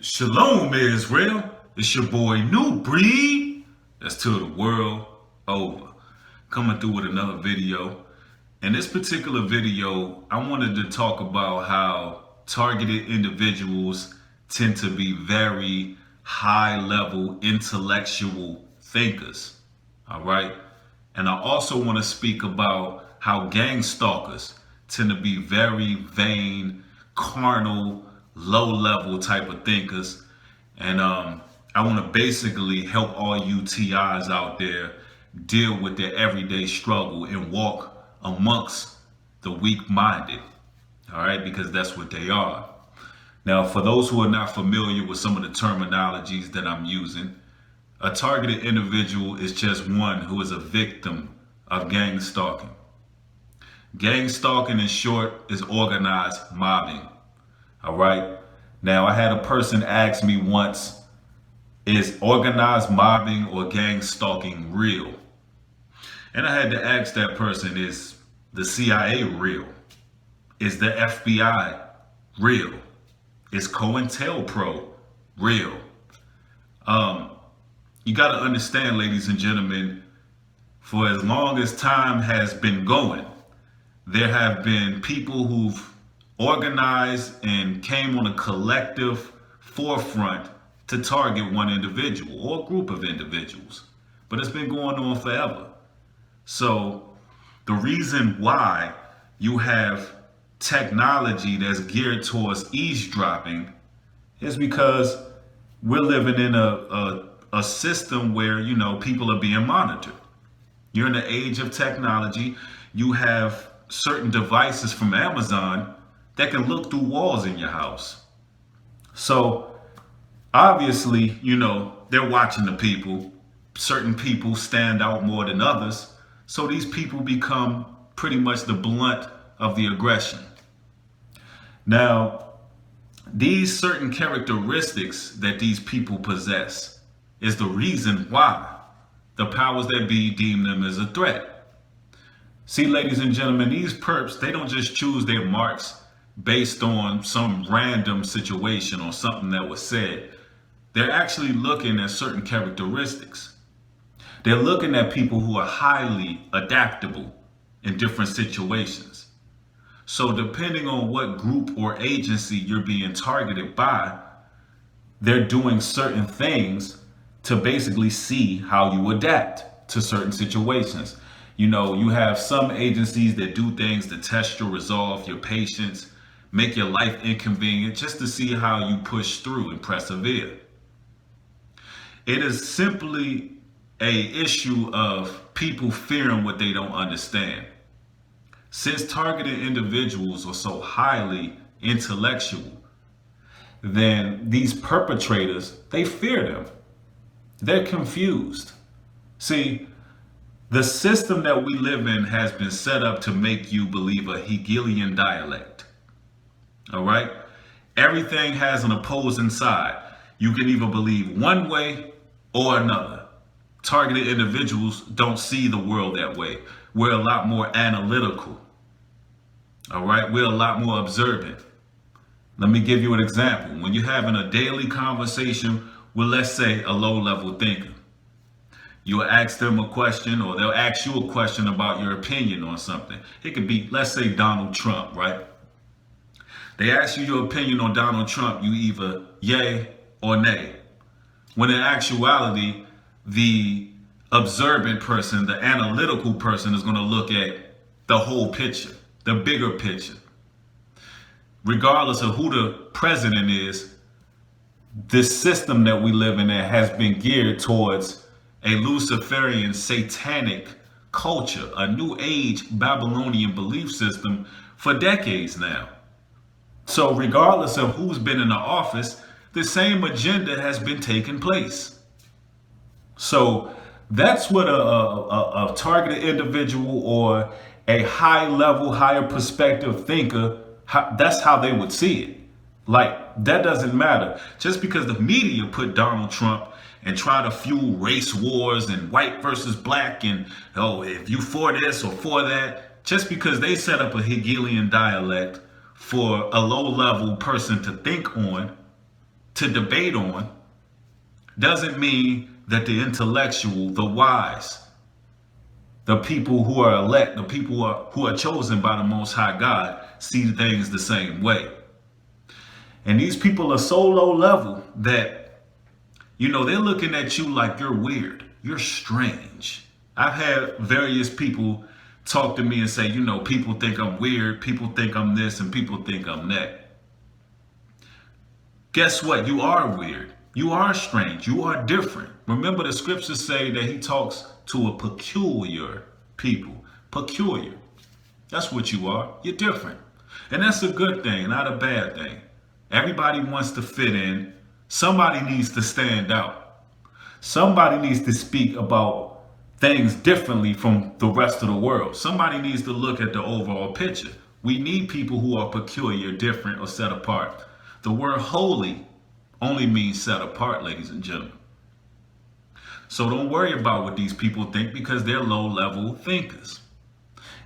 Shalom, Israel. It's your boy New Breed. That's to the world over. Coming through with another video. In this particular video, I wanted to talk about how targeted individuals tend to be very high level intellectual thinkers. All right. And I also want to speak about how gang stalkers tend to be very vain, carnal, low level type of thinkers. And I want to basically help all you TIs out there deal with their everyday struggle and walk amongst the weak minded. All right, because that's what they are. Now, for those who are not familiar with some of the terminologies that I'm using, a targeted individual is just one who is a victim of gang stalking. Gang stalking, in short, is organized mobbing. All right. Now, I had a person ask me once, is organized mobbing or gang stalking real? And I had to ask that person, is the CIA real? Is the FBI real? Is COINTELPRO real? You got to understand, ladies and gentlemen, for as long as time has been going, there have been people who've organized and came on a collective forefront to target one individual or group of individuals. But it's been going on forever. So the reason why you have technology that's geared towards eavesdropping is because we're living in a system where, you know, people are being monitored. You're in the age of technology. You have certain devices from Amazon that can look through walls in your house. So obviously, you know, they're watching the people. Certain people stand out more than others. So these people become pretty much the blunt of the aggression. Now, these certain characteristics that these people possess is the reason why the powers that be deem them as a threat. See, ladies and gentlemen, these perps, they don't just choose their marks based on some random situation or something that was said. They're actually looking at certain characteristics. They're looking at people who are highly adaptable in different situations. So depending on what group or agency you're being targeted by, they're doing certain things to basically see how you adapt to certain situations. You know, you have some agencies that do things to test your resolve, your patience, make your life inconvenient, just to see how you push through and persevere. It is simply a issue of people fearing what they don't understand. Since targeted individuals are so highly intellectual, then these perpetrators, they fear them. They're confused. See, the system that we live in has been set up to make you believe a Hegelian dialect. All right? Everything has an opposing side. You can either believe one way or another. Targeted individuals don't see the world that way. We're a lot more analytical. All right? We're a lot more observant. Let me give you an example. When you're having a daily conversation with, let's say, a low-level thinker, you'll ask them a question or they'll ask you a question about your opinion on something. It could be, let's say, Donald Trump, right? They ask you your opinion on Donald Trump, you either yay or nay. When in actuality, the observant person, the analytical person is going to look at the whole picture, the bigger picture. Regardless of who the president is, this system that we live in has been geared towards a Luciferian satanic culture, a new age Babylonian belief system for decades now. So regardless of who's been in the office, the same agenda has been taking place. So that's what a targeted individual or a high level, higher perspective thinker, that's how they would see it. Like, that doesn't matter. Just because the media put Donald Trump and try to fuel race wars and white versus black and, oh, if you for this or for that, just because they set up a Hegelian dialect for a low level person to think on, to debate on doesn't mean that the intellectual, the wise, the people who are elect, the people who are chosen by the Most High God see things the same way. And these people are so low level that, they're looking at you like you're weird. You're strange. I've had various people talk to me and say, people think I'm weird, people think I'm this, and people think I'm that. Guess what? You are weird. You are strange. You are different. Remember, the scriptures say that he talks to a peculiar people. Peculiar. That's what you are. You're different. And that's a good thing, not a bad thing. Everybody wants to fit in. Somebody needs to stand out. Somebody needs to speak about things differently from the rest of the world. Somebody needs to look at the overall picture. We need people who are peculiar, different, or set apart. The word holy only means set apart, ladies and gentlemen. So don't worry about what these people think, because they're low-level thinkers.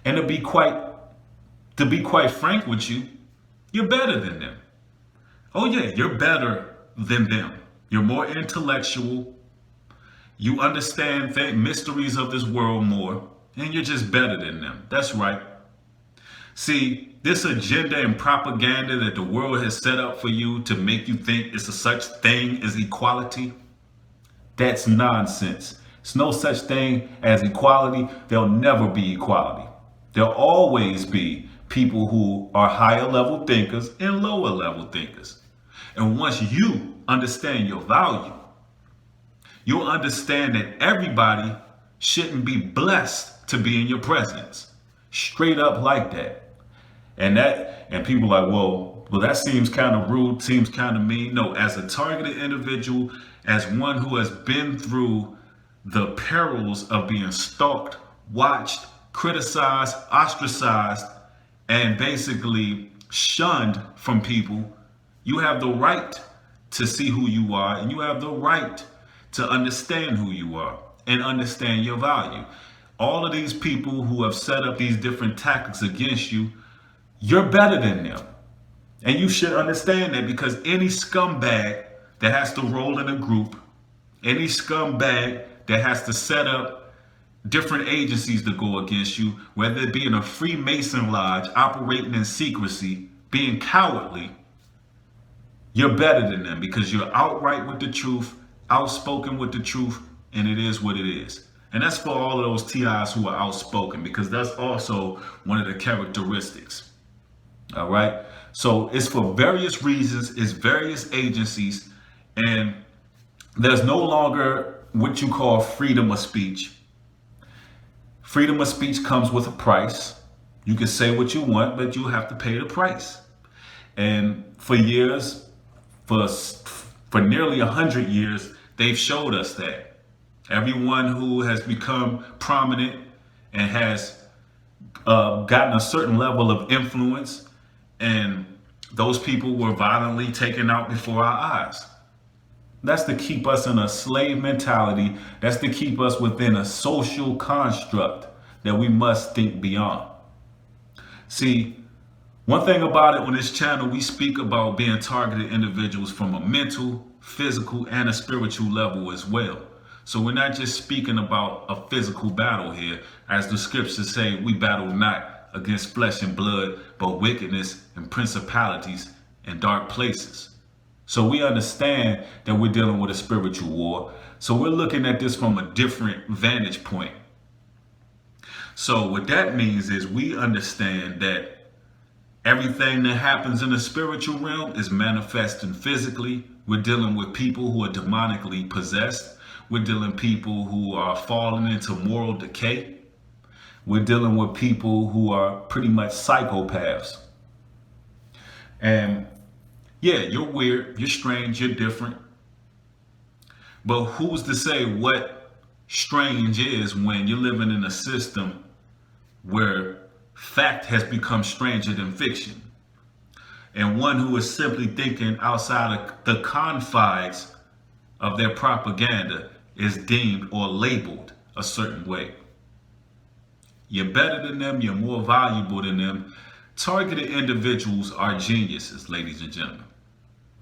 And to be quite frank with you, you're better than them. Oh yeah, you're better than them. You're more intellectual. You understand the mysteries of this world more, and you're just better than them. That's right. See, this agenda and propaganda that the world has set up for you to make you think it's a such thing as equality, that's nonsense. There's no such thing as equality. There'll never be equality. There'll always be people who are higher level thinkers and lower level thinkers. And once you understand your value, you'll understand that everybody shouldn't be blessed to be in your presence. Straight up like that. And people are like, well, that seems kind of rude, seems kind of mean. No, as a targeted individual, as one who has been through the perils of being stalked, watched, criticized, ostracized, and basically shunned from people, you have the right to see who you are, and you have the right to understand who you are and understand your value. All of these people who have set up these different tactics against you, you're better than them. And you should understand that, because any scumbag that has to roll in a group, any scumbag that has to set up different agencies to go against you, whether it be in a Freemason lodge, operating in secrecy, being cowardly, you're better than them, because you're outright with the truth, outspoken with the truth, and it is what it is. And that's for all of those TIs who are outspoken, because that's also one of the characteristics. All right. So it's for various reasons, it's various agencies, and there's no longer what you call freedom of speech. Freedom of speech comes with a price. You can say what you want, but you have to pay the price. And for years, for nearly 100 years, they've showed us that. Everyone who has become prominent and has gotten a certain level of influence, and those people were violently taken out before our eyes. That's to keep us in a slave mentality. That's to keep us within a social construct that we must think beyond. See, one thing about it on this channel, we speak about being targeted individuals from a mental, physical, and a spiritual level as well. So we're not just speaking about a physical battle here. As the scriptures say, we battle not against flesh and blood, but wickedness and principalities and dark places. So we understand that we're dealing with a spiritual war. So we're looking at this from a different vantage point. So what that means is we understand that everything that happens in the spiritual realm is manifesting physically. We're dealing with people who are demonically possessed. We're dealing with people who are falling into moral decay. We're dealing with people who are pretty much psychopaths. And yeah, you're weird, you're strange, you're different. But who's to say what strange is when you're living in a system where fact has become stranger than fiction? And one who is simply thinking outside of the confines of their propaganda is deemed or labeled a certain way. You're better than them, you're more valuable than them. Targeted individuals are geniuses, ladies and gentlemen.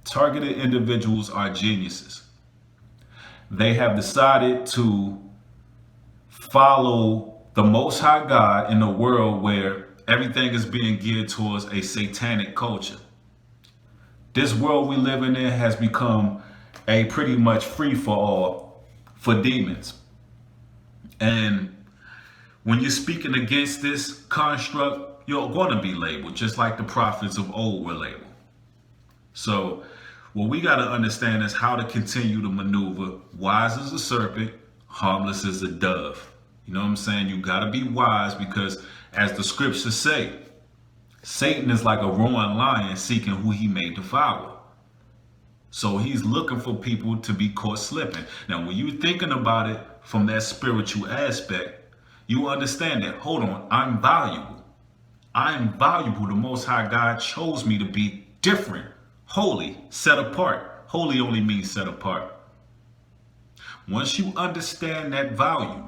Targeted individuals are geniuses. They have decided to follow the Most High God in a world where everything is being geared towards a satanic culture. This world we live in has become a pretty much free for all for demons. And when you're speaking against this construct, you're going to be labeled just like the prophets of old were labeled. So what we got to understand is how to continue to maneuver wise as a serpent, harmless as a dove. You know what I'm saying? You got to be wise because, as the scriptures say, Satan is like a roaring lion seeking who he may devour. So he's looking for people to be caught slipping. Now, when you're thinking about it from that spiritual aspect, you understand that, hold on, I'm valuable. I'm valuable. The Most High God chose me to be different, holy, set apart. Holy only means set apart. Once you understand that value,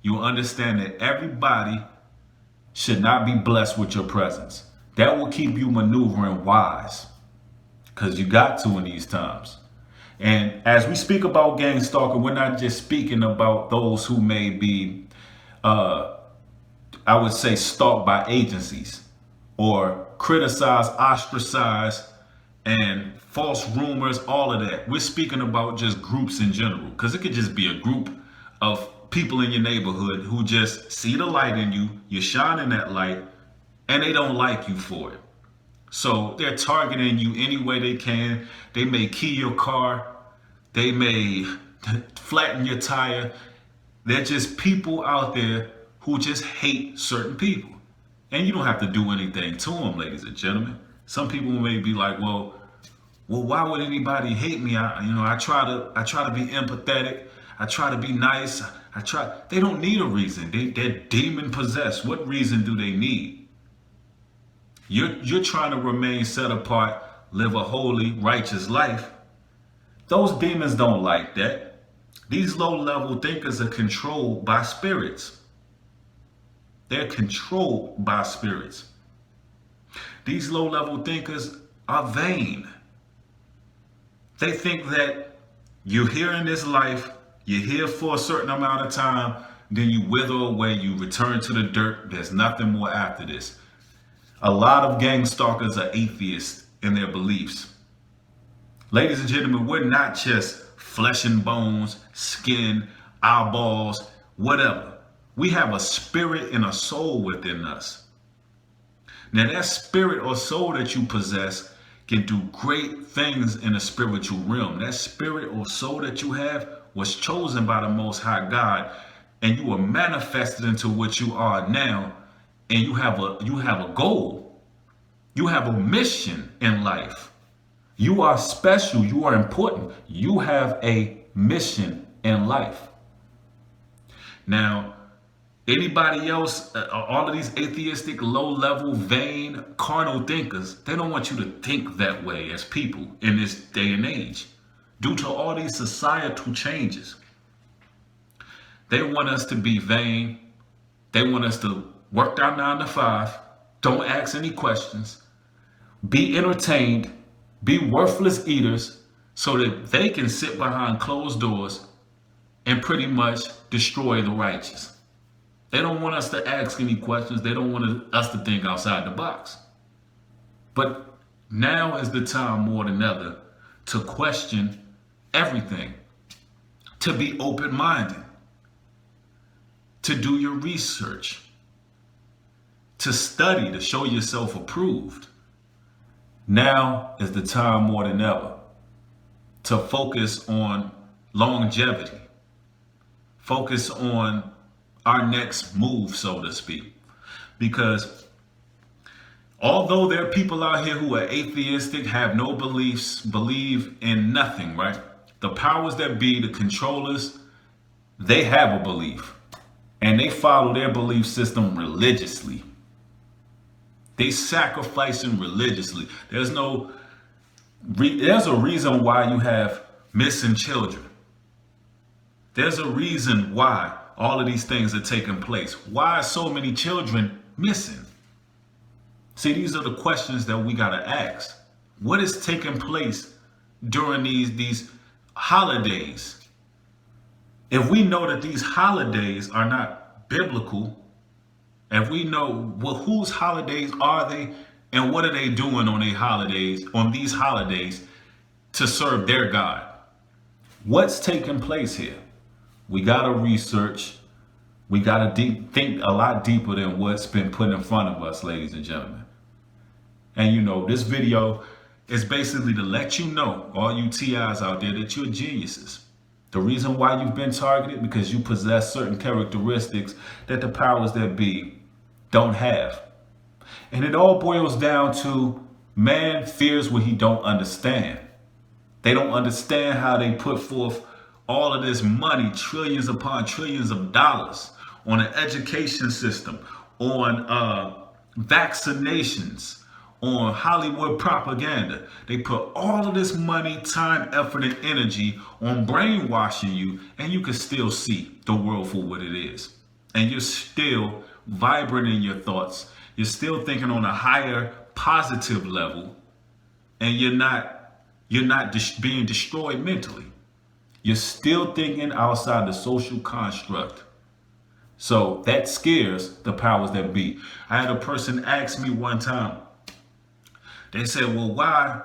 you'll understand that everybody should not be blessed with your presence. That will keep you maneuvering wise, because you got to in these times. And as we speak about gang stalking, we're not just speaking about those who may be, I would say, stalked by agencies or criticized, ostracized, and false rumors, all of that. We're speaking about just groups in general, because it could just be a group of people in your neighborhood who just see the light in you, you're shining that light, and they don't like you for it. So they're targeting you any way they can. They may key your car. They may flatten your tire. They're just people out there who just hate certain people. And you don't have to do anything to them, ladies and gentlemen. Some people may be like, well, why would anybody hate me? I try to be empathetic. I try to be nice. They don't need a reason. They're demon possessed. What reason do they need? You're trying to remain set apart, live a holy, righteous life. Those demons don't like that. These low-level thinkers are controlled by spirits. They're controlled by spirits. These low-level thinkers are vain. They think that you're here in this life, you're here for a certain amount of time, then you wither away, you return to the dirt. There's nothing more after this. A lot of gang stalkers are atheists in their beliefs. Ladies and gentlemen, we're not just flesh and bones, skin, eyeballs, whatever. We have a spirit and a soul within us. Now that spirit or soul that you possess can do great things in the spiritual realm. That spirit or soul that you have was chosen by the Most High God, and you were manifested into what you are now, and you have a goal. You have a mission in life. You are special. You are important. You have a mission in life. Now, anybody else, all of these atheistic, low-level, vain, carnal thinkers, they don't want you to think that way as people in this day and age. Due to all these societal changes, they want us to be vain. They want us to work our 9 to 5, don't ask any questions, be entertained, be worthless eaters, so that they can sit behind closed doors and pretty much destroy the righteous. They don't want us to ask any questions. They don't want us to think outside the box. But now is the time more than ever to question everything, to be open-minded, to do your research, to study, to show yourself approved. Now is the time more than ever to focus on longevity, focus on our next move, so to speak. Because although there are people out here who are atheistic, have no beliefs, believe in nothing, right? The powers that be, the controllers, they have a belief, and they follow their belief system religiously. They sacrifice him religiously. There's a reason why you have missing children. There's a reason why all of these things are taking place. Why are so many children missing? See, these are the questions that we got to ask. What is taking place during these holidays. If we know that these holidays are not biblical, if we know, well, whose holidays are they and what are they doing on these holidays to serve their God? What's taking place here? We gotta research. We gotta think a lot deeper than what's been put in front of us, ladies and gentlemen. And this video is basically to let you know, all you TIs out there, that you're geniuses. The reason why you've been targeted, because you possess certain characteristics that the powers that be don't have. And it all boils down to man fears what he don't understand. They don't understand how they put forth all of this money, trillions upon trillions of dollars, on an education system, on vaccinations, on Hollywood propaganda. They put all of this money, time, effort, and energy on brainwashing you, and you can still see the world for what it is. And you're still vibrant in your thoughts. You're still thinking on a higher positive level, and you're not being destroyed mentally. You're still thinking outside the social construct. So that scares the powers that be. I had a person ask me one time, they said, well, why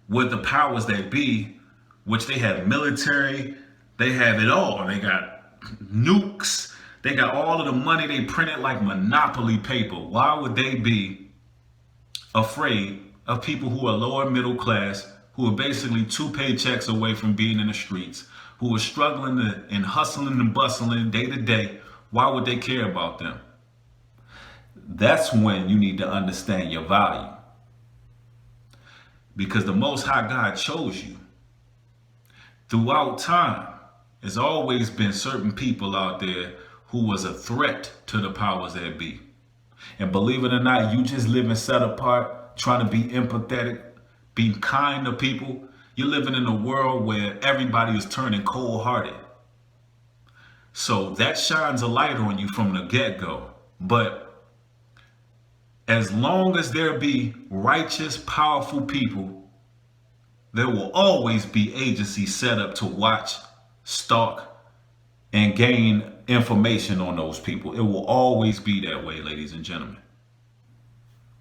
would the powers that be, which they have military, they have it all. They got nukes, they got all of the money, they printed like monopoly paper. Why would they be afraid of people who are lower middle class, who are basically 2 paychecks away from being in the streets, who are struggling and hustling and bustling day to day? Why would they care about them? That's when you need to understand your value. Because the Most High God chose you. Throughout time, there's always been certain people out there who was a threat to the powers that be. And believe it or not, you just living set apart, trying to be empathetic, being kind to people. You're living in a world where everybody is turning cold-hearted. So that shines a light on you from the get-go. But as long as there be righteous, powerful people, there will always be agencies set up to watch, stalk, and gain information on those people. It will always be that way, ladies and gentlemen.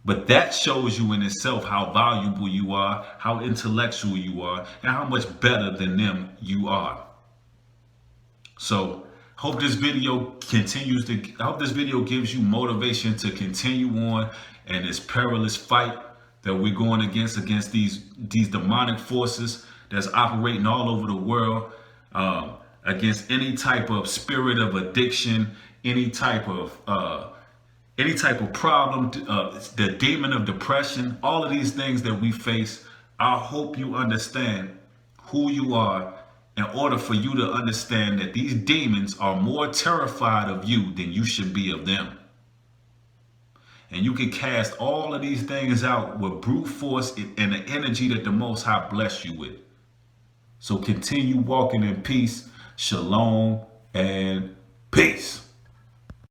But that shows you in itself how valuable you are, how intellectual you are, and how much better than them you are. So hope this video gives you motivation to continue on in this perilous fight that we're going against these demonic forces that's operating all over the world, against any type of spirit of addiction, any type of problem, the demon of depression, all of these things that we face. I hope you understand who you are, in order for you to understand that these demons are more terrified of you than you should be of them. And you can cast all of these things out with brute force and the energy that the Most High bless you with. So continue walking in peace, shalom, and peace.